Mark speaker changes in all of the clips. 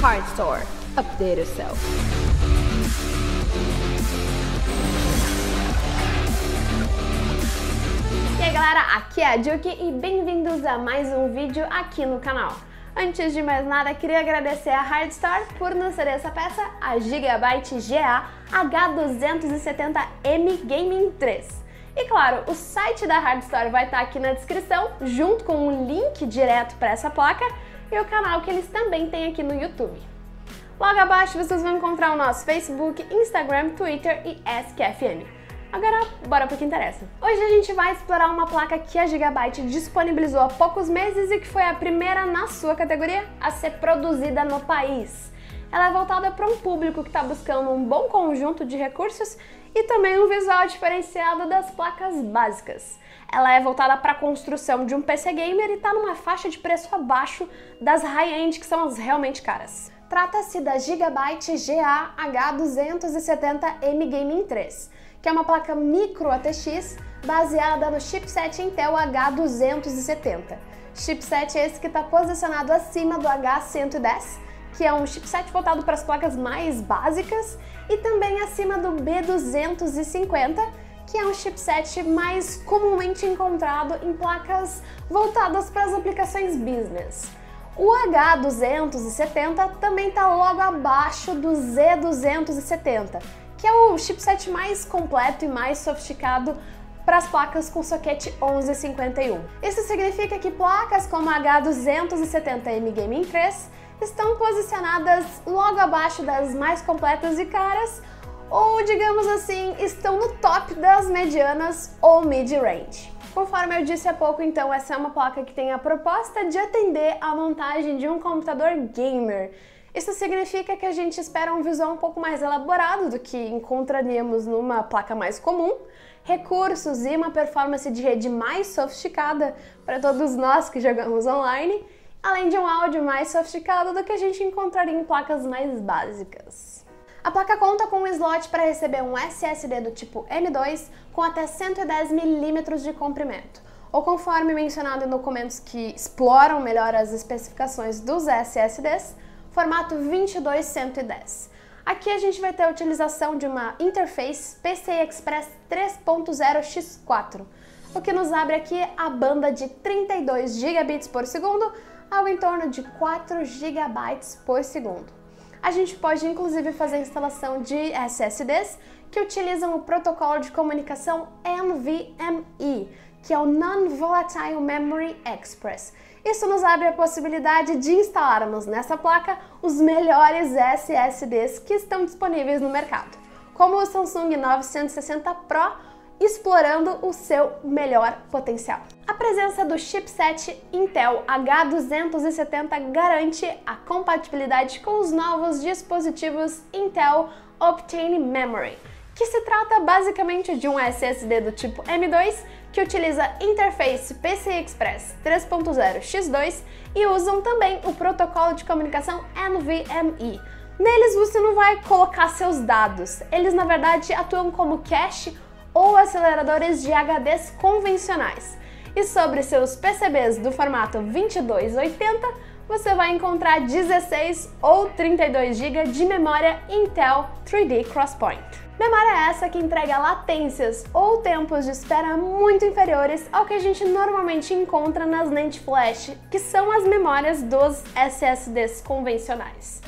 Speaker 1: Hard Store. Update yourself. E aí galera, aqui é a Juki e bem-vindos a mais um vídeo aqui no canal. Antes de mais nada, queria agradecer a Hard Store por nos ceder essa peça, a Gigabyte GA H270M Gaming 3. E claro, o site da Hard Store vai estar aqui na descrição, junto com um link direto para essa placa e o canal que eles também têm aqui no YouTube. Logo abaixo vocês vão encontrar o nosso Facebook, Instagram, Twitter e SQFN. Agora, bora pro que interessa. Hoje a gente vai explorar uma placa que a Gigabyte disponibilizou há poucos meses e que foi a primeira na sua categoria a ser produzida no país. Ela é voltada para um público que está buscando um bom conjunto de recursos e também um visual diferenciado das placas básicas. Ela é voltada para a construção de um PC gamer e está numa faixa de preço abaixo das high-end, que são as realmente caras. Trata-se da Gigabyte GA H270M Gaming 3, que é uma placa micro ATX baseada no chipset Intel H270. Chipset esse que está posicionado acima do H110, que é um chipset voltado para as placas mais básicas, e também acima do B250, que é um chipset mais comumente encontrado em placas voltadas para as aplicações business. O H270 também está logo abaixo do Z270, que é o chipset mais completo e mais sofisticado para as placas com soquete 1151. Isso significa que placas como a H270M Gaming 3 estão posicionadas logo abaixo das mais completas e caras, ou digamos assim, estão no top das medianas ou mid-range. Conforme eu disse há pouco, então, essa é uma placa que tem a proposta de atender à montagem de um computador gamer. Isso significa que a gente espera um visual um pouco mais elaborado do que encontraríamos numa placa mais comum, recursos e uma performance de rede mais sofisticada para todos nós que jogamos online, além de um áudio mais sofisticado do que a gente encontraria em placas mais básicas. A placa conta com um slot para receber um SSD do tipo M2 com até 110 mm de comprimento, ou conforme mencionado em documentos que exploram melhor as especificações dos SSDs, formato 22110. Aqui a gente vai ter a utilização de uma interface PCI Express 3.0 X4, o que nos abre aqui a banda de 32 GB por segundo, algo em torno de 4 GB por segundo. A gente pode inclusive fazer a instalação de SSDs que utilizam o protocolo de comunicação NVMe, que é o Non-Volatile Memory Express. Isso nos abre a possibilidade de instalarmos nessa placa os melhores SSDs que estão disponíveis no mercado, como o Samsung 960 Pro, explorando o seu melhor potencial. A presença do chipset Intel H270 garante a compatibilidade com os novos dispositivos Intel Optane Memory, que se trata basicamente de um SSD do tipo M2 que utiliza interface PCI Express 3.0 X2 e usam também o protocolo de comunicação NVMe. Neles você não vai colocar seus dados, eles na verdade atuam como cache ou aceleradores de HDs convencionais. E sobre seus PCBs do formato 2280, você vai encontrar 16 ou 32 GB de memória Intel 3D Crosspoint. Memória essa que entrega latências ou tempos de espera muito inferiores ao que a gente normalmente encontra nas NAND Flash, que são as memórias dos SSDs convencionais.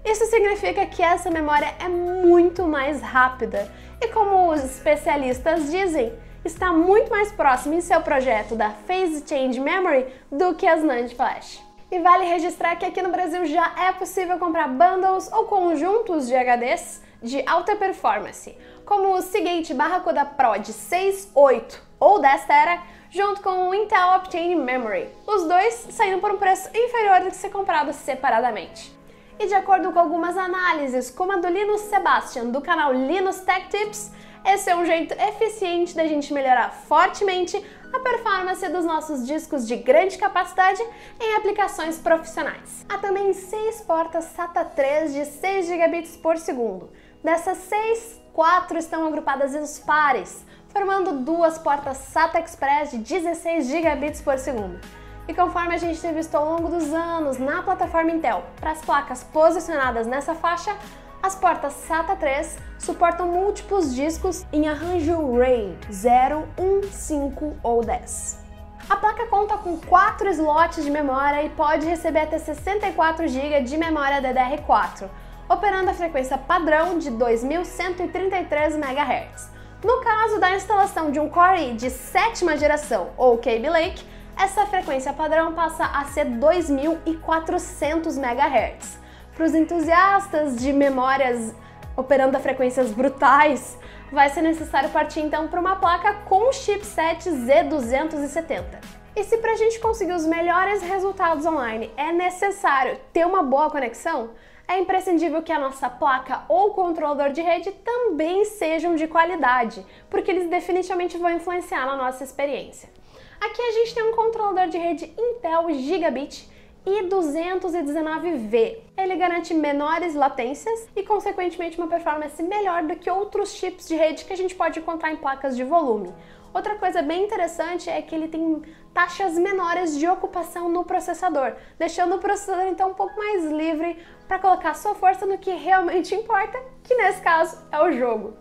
Speaker 1: Isso significa que essa memória é muito mais rápida e, como os especialistas dizem, está muito mais próximo em seu projeto da Phase Change Memory do que as NAND Flash. E vale registrar que aqui no Brasil já é possível comprar bundles ou conjuntos de HDs de alta performance, como o Seagate Barracuda Pro de 6, 8 ou 10 TB, junto com o Intel Optane Memory, os dois saindo por um preço inferior do que ser comprado separadamente. E de acordo com algumas análises, como a do Linus Sebastian, do canal Linus Tech Tips, esse é um jeito eficiente da gente melhorar fortemente a performance dos nossos discos de grande capacidade em aplicações profissionais. Há também 6 portas SATA 3 de 6 GB por segundo. Dessas 6, 4 estão agrupadas em pares, formando 2 portas SATA Express de 16 GB por segundo. E conforme a gente tem visto ao longo dos anos na plataforma Intel, para as placas posicionadas nessa faixa, as portas SATA 3 suportam múltiplos discos em arranjo RAID 0, 1, 5 ou 10. A placa conta com 4 slots de memória e pode receber até 64 GB de memória DDR4, operando a frequência padrão de 2133 MHz. No caso da instalação de um Core i de 7ª geração ou Kaby Lake, essa frequência padrão passa a ser 2400 MHz. Para os entusiastas de memórias operando a frequências brutais, vai ser necessário partir então para uma placa com o chipset Z270. E se para a gente conseguir os melhores resultados online é necessário ter uma boa conexão, é imprescindível que a nossa placa ou controlador de rede também sejam de qualidade, porque eles definitivamente vão influenciar na nossa experiência. Aqui a gente tem um controlador de rede Intel Gigabit i219V. Ele garante menores latências e, consequentemente, uma performance melhor do que outros chips de rede que a gente pode encontrar em placas de volume. Outra coisa bem interessante é que ele tem taxas menores de ocupação no processador, deixando o processador então um pouco mais livre para colocar sua força no que realmente importa, que nesse caso é o jogo.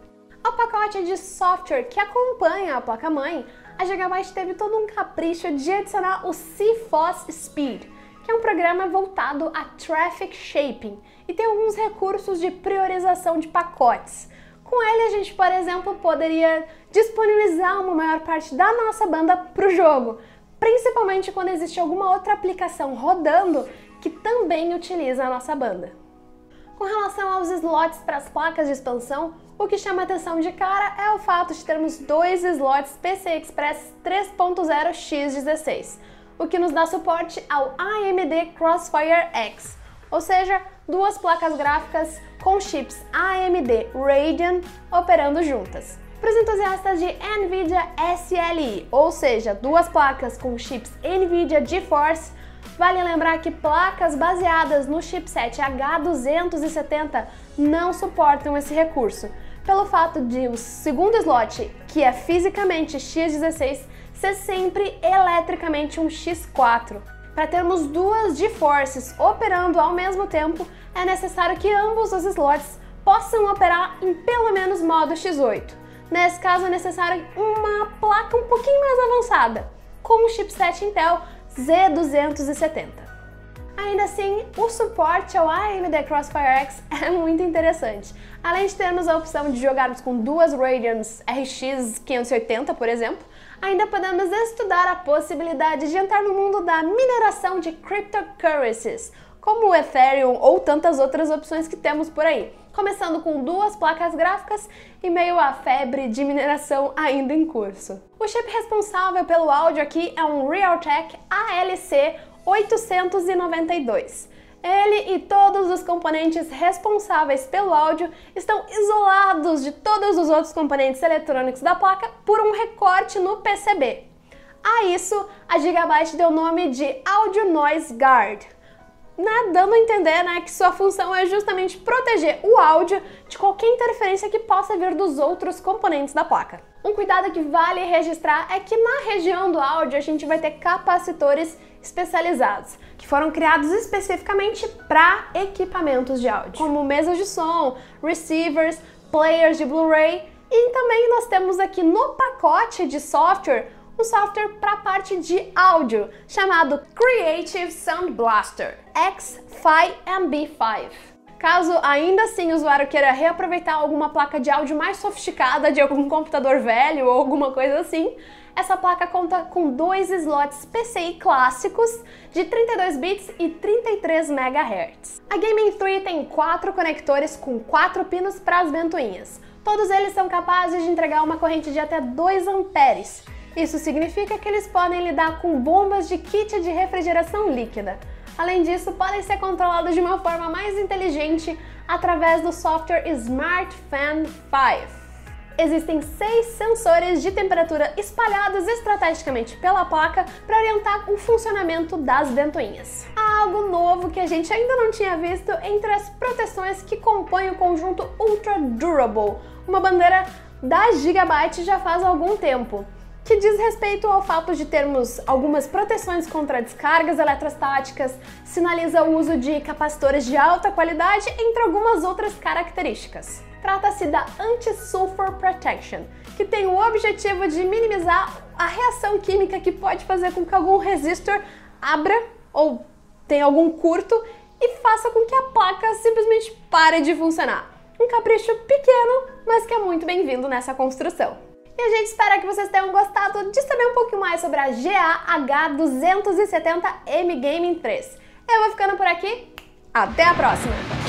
Speaker 1: Ao pacote de software que acompanha a placa-mãe, a Gigabyte teve todo um capricho de adicionar o CFOS Speed, que é um programa voltado a Traffic Shaping e tem alguns recursos de priorização de pacotes. Com ele, a gente, por exemplo, poderia disponibilizar uma maior parte da nossa banda para o jogo, principalmente quando existe alguma outra aplicação rodando que também utiliza a nossa banda. Com relação aos slots para as placas de expansão, o que chama atenção de cara é o fato de termos 2 slots PCI Express 3.0 x16, o que nos dá suporte ao AMD Crossfire X, ou seja, 2 placas gráficas com chips AMD Radeon operando juntas. Para os entusiastas de NVIDIA SLI, ou seja, 2 placas com chips NVIDIA GeForce, vale lembrar que placas baseadas no chipset H270 não suportam esse recurso, pelo fato de o segundo slot, que é fisicamente x16, ser sempre eletricamente um x4. Para termos 2 GeForces operando ao mesmo tempo, é necessário que ambos os slots possam operar em pelo menos modo x8. Nesse caso é necessário uma placa um pouquinho mais avançada, com o chipset Intel Z270. Ainda assim, o suporte ao AMD Crossfire X é muito interessante. Além de termos a opção de jogarmos com 2 Radeons RX 580, por exemplo, ainda podemos estudar a possibilidade de entrar no mundo da mineração de cryptocurrencies, como o Ethereum ou tantas outras opções que temos por aí, começando com 2 placas gráficas e meio à febre de mineração ainda em curso. O chip responsável pelo áudio aqui é um Realtek ALC 892. Ele e todos os componentes responsáveis pelo áudio estão isolados de todos os outros componentes eletrônicos da placa por um recorte no PCB. A isso, a Gigabyte deu o nome de Audio Noise Guard, dando a entender que sua função é justamente proteger o áudio de qualquer interferência que possa vir dos outros componentes da placa. Um cuidado que vale registrar é que na região do áudio a gente vai ter capacitores especializados, que foram criados especificamente para equipamentos de áudio, como mesas de som, receivers, players de Blu-ray, e também nós temos aqui no pacote de software um software para a parte de áudio, chamado Creative Sound Blaster X5MB5. Caso ainda assim o usuário queira reaproveitar alguma placa de áudio mais sofisticada de algum computador velho ou alguma coisa assim, essa placa conta com 2 slots PCI clássicos de 32 bits e 33 MHz. A Gaming 3 tem 4 conectores com 4 pinos para as ventoinhas. Todos eles são capazes de entregar uma corrente de até 2 amperes. Isso significa que eles podem lidar com bombas de kit de refrigeração líquida. Além disso, podem ser controlados de uma forma mais inteligente através do software Smart Fan 5. Existem 6 sensores de temperatura espalhados estrategicamente pela placa para orientar o funcionamento das ventoinhas. Há algo novo que a gente ainda não tinha visto entre as proteções que compõem o conjunto Ultra Durable, uma bandeira da Gigabyte já faz algum tempo. que diz respeito ao fato de termos algumas proteções contra descargas eletrostáticas, sinaliza o uso de capacitores de alta qualidade, entre algumas outras características. Trata-se da Anti-Sulfur Protection, que tem o objetivo de minimizar a reação química que pode fazer com que algum resistor abra ou tenha algum curto e faça com que a placa simplesmente pare de funcionar. Um capricho pequeno, mas que é muito bem-vindo nessa construção. E a gente espera que vocês tenham gostado de saber um pouquinho mais sobre a GAH270M Gaming 3. Eu vou ficando por aqui, até a próxima!